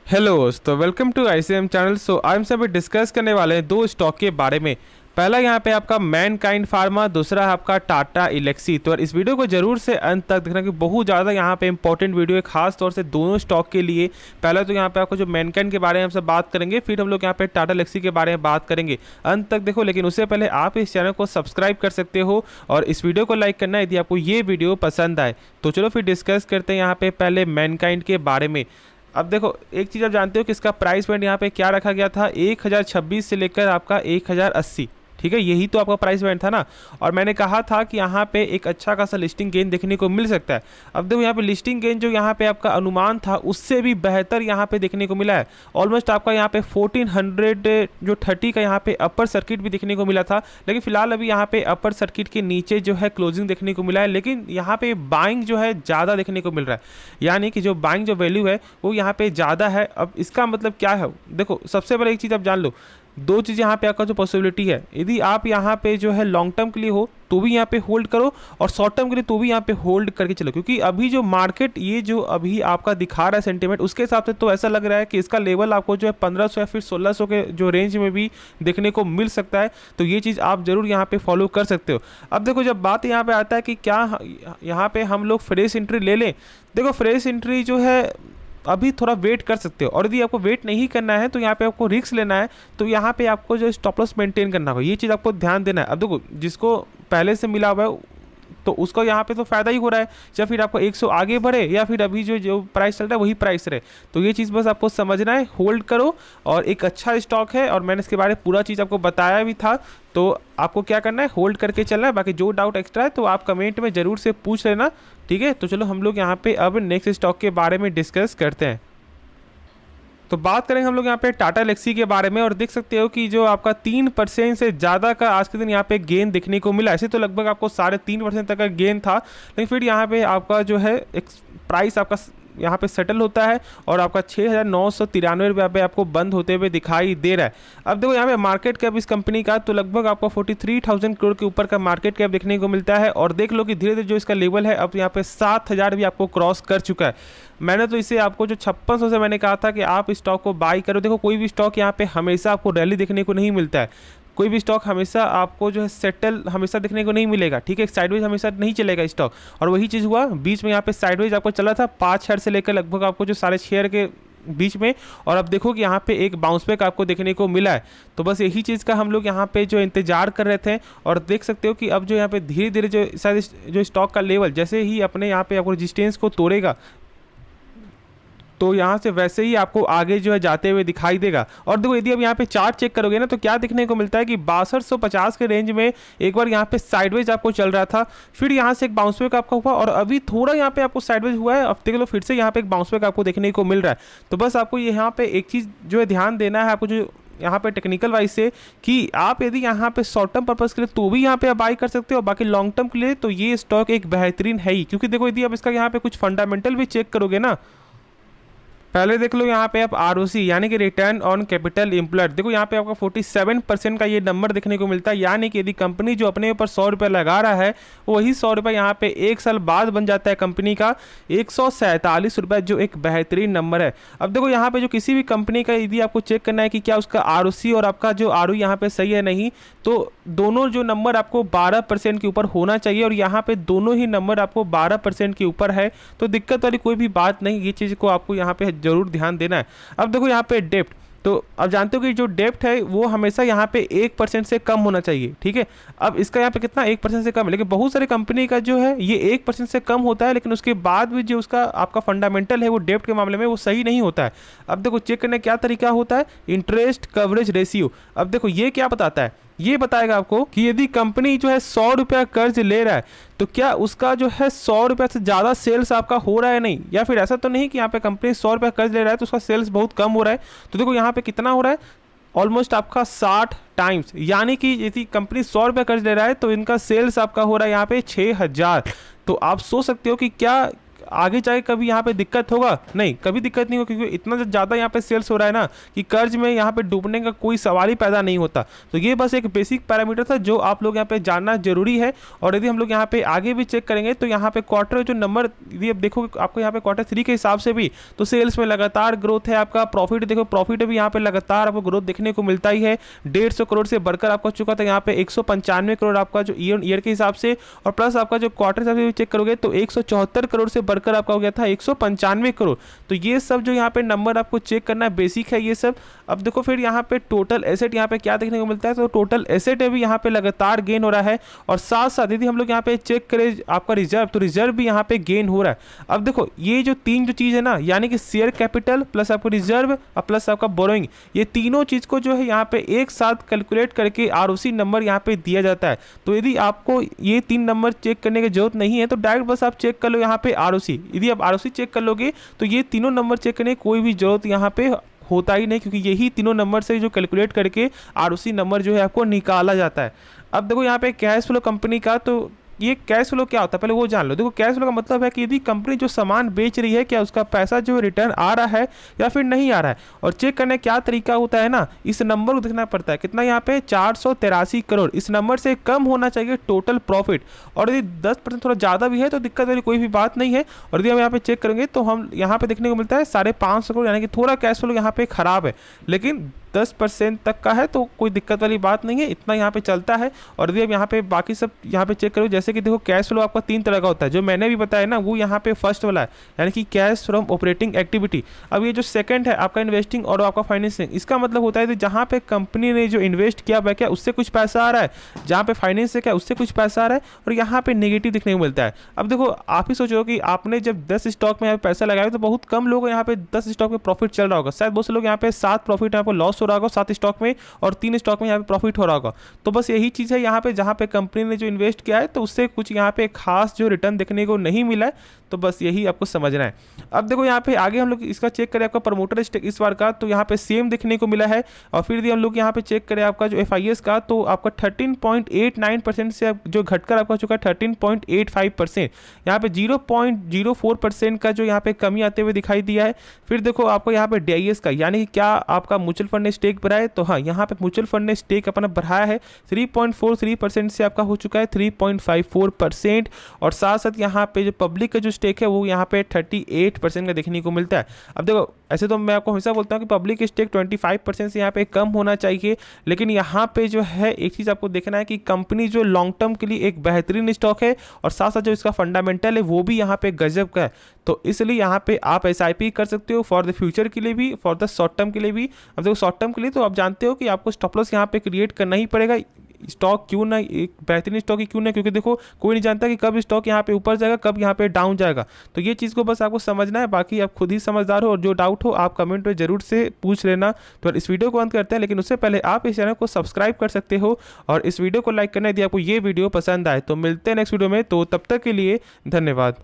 Hello दोस्तों, welcome to ICM channel. सो आज हम सभी डिस्कस करने वाले हैं दो स्टॉक के बारे में। पहला यहाँ पे आपका मैनकाइंड फार्मा, दूसरा है आपका टाटा एल्क्सी। तो इस वीडियो को जरूर से अंत तक देखना कि बहुत ज़्यादा यहाँ पे इंपॉर्टेंट वीडियो है, खास तौर से दोनों स्टॉक के लिए। पहला तो यहाँ पे आपको जो मैनकाइंड के बारे में हमसे बात करेंगे, फिर हम लोग यहाँ पे टाटा एल्क्सी के बारे में बात करेंगे। अंत तक देखो, लेकिन उससे पहले आप इस चैनल को सब्सक्राइब कर सकते हो और इस वीडियो को लाइक करना यदि आपको ये वीडियो पसंद आए। तो चलो फिर डिस्कस करते हैं यहाँ पे पहले मैनकाइंड के बारे में। अब देखो, एक चीज़ आप जानते हो कि इसका प्राइस पॉइंट यहाँ पे क्या रखा गया था, 1026 से लेकर आपका 1080। ठीक है, यही तो आपका प्राइस पॉइंट था ना। और मैंने कहा था कि यहाँ पे एक अच्छा खासा लिस्टिंग गेन देखने को मिल सकता है। अब देखो यहाँ पे लिस्टिंग गेन जो यहाँ पे आपका अनुमान था उससे भी बेहतर यहाँ पे देखने को मिला है। ऑलमोस्ट आपका यहाँ पे 1400 जो 30 का यहाँ पे अपर सर्किट भी देखने को मिला था, लेकिन फिलहाल अभी यहाँ पे अपर सर्किट के नीचे जो है क्लोजिंग देखने को मिला है। लेकिन यहाँ पे बाइंग जो है ज़्यादा देखने को मिल रहा है, यानी कि जो बाइंग जो वैल्यू है वो यहाँ पे ज़्यादा है। अब इसका मतलब क्या है, देखो सबसे पहले एक चीज़ आप जान लो, दो चीज़ यहाँ पे आपका जो पॉसिबिलिटी है, यदि आप यहाँ पे जो है लॉन्ग टर्म के लिए हो तो भी यहाँ पे होल्ड करो और शॉर्ट टर्म के लिए तो भी यहाँ पे होल्ड करके चलो। क्योंकि अभी जो मार्केट ये जो अभी आपका दिखा रहा है सेंटीमेंट, उसके हिसाब से तो ऐसा लग रहा है कि इसका लेवल आपको जो है 1500 या फिर 1600 के जो रेंज में भी देखने को मिल सकता है। तो ये चीज़ आप जरूर यहाँ पे फॉलो कर सकते हो। अब देखो, जब बात यहाँ पे आता है कि क्या यहाँ पे हम लोग फ्रेश एंट्री ले लें, देखो फ्रेश एंट्री जो है अभी थोड़ा वेट कर सकते हो, और यदि आपको वेट नहीं करना है तो यहाँ पे आपको रिस्क लेना है, तो यहाँ पे आपको जो स्टॉप लॉस मेंटेन करना होगा, ये चीज़ आपको ध्यान देना है। अब देखो, जिसको पहले से मिला हुआ है तो उसको यहाँ पे तो फायदा ही हो रहा है, या फिर आपको 100 आगे बढ़े या फिर अभी जो जो प्राइस चल रहा है वही प्राइस रहे। तो ये चीज़ बस आपको समझना है, होल्ड करो। और एक अच्छा स्टॉक है और मैंने इसके बारे में पूरा चीज़ आपको बताया भी था, तो आपको क्या करना है, होल्ड करके चलना है। बाकी जो डाउट एक्स्ट्रा है तो आप कमेंट में ज़रूर से पूछ लेना, ठीक है। तो चलो हम लोग यहाँ पे अब नेक्स्ट स्टॉक के बारे में डिस्कस करते हैं। तो बात करेंगे हम लोग यहाँ पे टाटा एल्क्सी के बारे में, और देख सकते हो कि जो आपका 3% से ज़्यादा का आज के दिन यहाँ पे गेन देखने को मिला। ऐसे तो लगभग आपको 3.5% तक का गेन था, लेकिन फिर यहाँ पे आपका जो है एक प्राइस आपका यहाँ पे सेटल होता है और आपका 6,993 रुपये पे आपको बंद होते हुए दिखाई दे रहा है। अब देखो यहाँ पे मार्केट कैप इस कंपनी का तो लगभग आपको 43,000 करोड़ के ऊपर का मार्केट कैप देखने को मिलता है। और देख लो कि धीरे धीरे जो इसका लेवल है अब यहाँ पे 7,000 भी आपको क्रॉस कर चुका है। मैंने तो इसे आपको जो 5600 से मैंने कहा था कि आप स्टॉक को बाई करो। देखो कोई भी स्टॉक यहाँ पे हमेशा आपको रैली देखने को नहीं मिलता है, कोई भी स्टॉक हमेशा आपको जो है सेटल हमेशा देखने को नहीं मिलेगा, ठीक है। साइडवेज हमेशा नहीं चलेगा स्टॉक, और वही चीज़ हुआ बीच में यहाँ पे साइडवेज आपको चला था 5,000 से लेकर लगभग आपको जो 6,500 के बीच में, और अब देखो कि यहाँ पे एक बाउंस बैक आपको देखने को मिला है। तो बस यही चीज़ का हम लोग यहाँ पे जो इंतजार कर रहे थे, और देख सकते हो कि अब जो यहाँ पे धीरे धीरे जो शायद जो स्टॉक का लेवल जैसे ही अपने यहाँ पे आपको रेजिस्टेंस को तोड़ेगा, तो यहाँ से वैसे ही आपको आगे जो है जाते हुए दिखाई देगा। और देखो यदि अब यहाँ पे चार्ट चेक करोगे ना, तो क्या देखने को मिलता है कि 6250 के रेंज में एक बार यहाँ पे साइडवेज आपको चल रहा था, फिर यहाँ से एक बाउंस बैक आपका हुआ, और अभी थोड़ा यहाँ पे आपको साइडवेज हुआ है। अब देख लो फिर से यहाँ पे एक बाउंस बैक आपको देखने को मिल रहा है। तो बस आपको यहाँ पे एक चीज़ जो है ध्यान देना है आपको, जो यहाँ पे टेक्निकल वाइज से, कि आप यदि यहाँ पे शॉर्ट टर्म पर्पस के लिए तो भी यहाँ पे आप बाई कर सकते हो, बाकी लॉन्ग टर्म के लिए तो ये स्टॉक एक बेहतरीन है ही। क्योंकि देखो यदि आप इसका यहाँ पे कुछ फंडामेंटल भी चेक करोगे ना, पहले देख लो यहाँ पे आप आरओसी यानी कि रिटर्न ऑन कैपिटल एम्प्लॉयड, देखो यहाँ पे आपका 47% का ये नंबर देखने को मिलता है। यानी कि यदि कंपनी जो अपने ऊपर 100 रुपये लगा रहा है, वही 100 रुपये यहाँ पे एक साल बाद बन जाता है कंपनी का 147 रुपये, जो एक बेहतरीन नंबर है। अब देखो यहाँ पे जो किसी भी कंपनी का यदि आपको चेक करना है कि क्या उसका आरओसी और आपका जो आरओई यहाँ पे सही है नहीं, तो दोनों जो नंबर आपको 12% के ऊपर होना चाहिए, और यहाँ पे दोनों ही नंबर आपको 12% के ऊपर है, तो दिक्कत वाली कोई भी बात नहीं। ये चीज़ को आपको यहाँ पे जरूर ध्यान देना है। अब देखो यहाँ पे डेप्ट, तो अब जानते हो कि जो डेप्ट है वो हमेशा यहाँ पे 1% से कम होना चाहिए, ठीक है। अब इसका यहाँ पे कितना 1% से कम है, लेकिन बहुत सारे कंपनी का जो है ये 1% से कम होता है, लेकिन उसके बाद भी जो उसका आपका फंडामेंटल है वो डेप्ट के मामले में वो सही नहीं होता है। अब देखो चेक करने क्या तरीका होता है, इंटरेस्ट कवरेज रेशियो। अब देखो ये क्या बताता है, ये बताएगा आपको कि यदि कंपनी जो है 100 रुपया कर्ज ले रहा है, तो क्या उसका जो है 100 रुपया से ज़्यादा सेल्स आपका हो रहा है नहीं, या फिर ऐसा तो नहीं कि यहाँ पे कंपनी 100 रुपया कर्ज ले रहा है तो उसका सेल्स बहुत कम हो रहा है। तो देखो यहाँ पे कितना हो रहा है, ऑलमोस्ट आपका 60 टाइम्स, यानी कि यदि कंपनी 100 रुपया कर्ज ले रहा है तो इनका सेल्स आपका हो रहा है यहाँ पे 6,000। तो आप सोच सकते हो कि क्या आगे जाके कभी यहाँ पे दिक्कत होगा? नहीं, कभी दिक्कत नहीं होगी, क्योंकि इतना ज़्यादा यहाँ पे सेल्स हो रहा है ना कि कर्ज में यहाँ पे डूबने का कोई सवाल ही पैदा नहीं होता। तो ये बस एक बेसिक पैरामीटर था जो आप लोग यहाँ पे जानना जरूरी है। और यदि हम लोग यहाँ पे आगे भी चेक करेंगे तो यहाँ पे क्वार्टर जो नंबर, यदि आप देखोगे आपको यहाँ पे Q3 के हिसाब से भी तो सेल्स में लगातार ग्रोथ है। आपका प्रॉफिट देखो, प्रॉफिट भी यहाँ पे लगातार आपको ग्रोथ देखने को मिलता ही है। 150 करोड़ से बढ़कर आपका चुका था यहाँ पे 195 करोड़ आपका जो ईयर के हिसाब से, और प्लस आपका जो क्वार्टर हिसाब से चेक करोगे तो 174 करोड़ से बढ़कर आपका हो गया था 195 करोड़। तो ये सब जो यहाँ पे नंबर आपको चेक करना है, बेसिक है ये सब। अब देखो फिर यहाँ पे टोटल एसेट यहाँ पे क्या देखने को मिलता है, तो टोटल एसेट भी यहाँ पे लगातार गेन हो रहा है। और साथ साथ यदि हम लोग यहाँ पे चेक करें आपका रिजर्व, तो रिजर्व भी यहाँ पे गेन हो रहा है। अब देखो ये जो तीन जो चीज़ है ना, यानी कि शेयर कैपिटल प्लस आपको रिजर्व और प्लस आपका बोरोइंग, ये तीनों चीज़ को जो है यहाँ पे एक साथ कैलकुलेट करके ROC नंबर यहाँ पे दिया जाता है। तो यदि आपको ये 3 नंबर चेक करने की जरूरत नहीं है तो डायरेक्ट बस आप चेक कर लो यहाँ पे ROC। यदि आप ROC चेक कर लोगे तो ये तीनों नंबर चेक करने की कोई भी जरूरत यहाँ पे होता ही नहीं, क्योंकि यही तीनों नंबर से जो कैलकुलेट करके ROC नंबर जो है आपको निकाला जाता है। अब देखो यहाँ पे कैश फ्लो कंपनी का, तो ये कैश फ्लो क्या होता है पहले वो जान लो। देखो कैश फ्लो का मतलब है कि यदि कंपनी जो सामान बेच रही है क्या उसका पैसा जो रिटर्न आ रहा है या फिर नहीं आ रहा है। और चेक करने क्या तरीका होता है ना, इस नंबर को देखना पड़ता है कितना यहाँ पे 483 करोड़, इस नंबर से कम होना चाहिए टोटल प्रॉफिट। और यदि 10% थोड़ा ज़्यादा भी है तो दिक्कत वाली कोई भी बात नहीं है। और यदि हम यहाँ पे चेक करेंगे तो हम यहाँ पे देखने को मिलता है 550 करोड़, यानी कि थोड़ा कैश फ्लो यहाँ पे खराब है, लेकिन 10% तक का है तो कोई दिक्कत वाली बात नहीं है, इतना यहाँ पे चलता है। और यदि अब यहाँ पे बाकी सब यहाँ पे चेक करो, जैसे कि देखो कैश फ्लो आपका 3 तरह का होता है, जो मैंने भी बताया ना वो यहाँ पे फर्स्ट वाला है, यानी कि कैश फ्रॉम ऑपरेटिंग एक्टिविटी। अब ये जो सेकंड है आपका इन्वेस्टिंग और आपका फाइनेंसिंग, इसका मतलब होता है जहाँ पे कंपनी ने जो इन्वेस्ट किया है क्या उससे कुछ पैसा आ रहा है, जहाँ पे फाइनेंस से क्या उससे कुछ पैसा आ रहा है, और यहाँ पे नेगेटिव देखने को मिलता है। अब देखो आप ही सोचो कि आपने जब 10 स्टॉक में यहाँ पे पैसा लगाया तो बहुत कम लोग यहाँ पे 10 स्टॉक में प्रॉफिट चल रहा होगा, शायद बहुत से लोग यहाँ पे 7 प्रॉफिट यहाँ पे लॉस हो रहा होगा 7 स्टॉक में, और 3 स्टॉक में यहाँ पे प्रॉफिट हो रहा होगा। तो बस यही चीज़ है यहाँ पे, जहाँ पे कंपनी ने जो इन्वेस्ट किया है तो उससे कुछ यहाँ पे खास जो रिटर्न देखने को नहीं मिला है। तो बस यही आपको समझना है। अब देखो यहाँ पे आगे हम लोग इसका चेक करें आपका प्रमोटर स्टेक इस बार का, तो यहाँ पे सेम देखने को मिला है। और फिर भी हम लोग यहाँ पे चेक करें आपका जो FIS का, तो आपका 13.89% से जो घटकर आपका चुका है 13.85%, यहाँ पे 0.04% का जो यहाँ पे कमी आते हुए दिखाई दिया है। फिर देखो आपको यहाँ पे DIS का, यानी कि क्या आपका म्यूचुअल फंड ने स्टेक बढ़ाया है, तो हाँ यहाँ पे म्यूचुअल फंड ने स्टेक अपना बढ़ाया है, 3.43% से आपका हो चुका है 3.54%। और साथ साथ यहाँ पे जो पब्लिक का जो स्टेक है वो यहाँ पे 38% का देखने को मिलता है। अब देखो ऐसे तो मैं आपको हमेशा बोलता हूँ कि पब्लिक स्टेक 25% से यहाँ पे कम होना चाहिए, लेकिन यहाँ पे जो है एक चीज़ आपको देखना है कि कंपनी जो लॉन्ग टर्म के लिए एक बेहतरीन स्टॉक है, और साथ साथ जो इसका फंडामेंटल है वो भी यहाँ पे गजब का है। तो इसलिए यहाँ पे आप SIP कर सकते हो फॉर द फ्यूचर के लिए भी, फॉर द शॉर्ट टर्म के लिए भी। अब देखो शॉर्ट टर्म के लिए तो आप जानते हो कि आपको स्टॉप लॉस यहाँ पे क्रिएट करना ही पड़ेगा। स्टॉक क्यों ना, एक बेहतरीन स्टॉक ही क्यों ना, क्योंकि देखो कोई नहीं जानता कि कब स्टॉक यहाँ पे ऊपर जाएगा कब यहाँ पे डाउन जाएगा। तो ये चीज़ को बस आपको समझना है, बाकी आप खुद ही समझदार हो, और जो डाउट हो आप कमेंट में जरूर से पूछ लेना। तो इस वीडियो को अंत करते हैं, लेकिन उससे पहले आप इस चैनल को सब्सक्राइब कर सकते हो और इस वीडियो को लाइक करना यदि आपको ये वीडियो पसंद आए। तो मिलते हैं नेक्स्ट वीडियो में, तो तब तक के लिए धन्यवाद।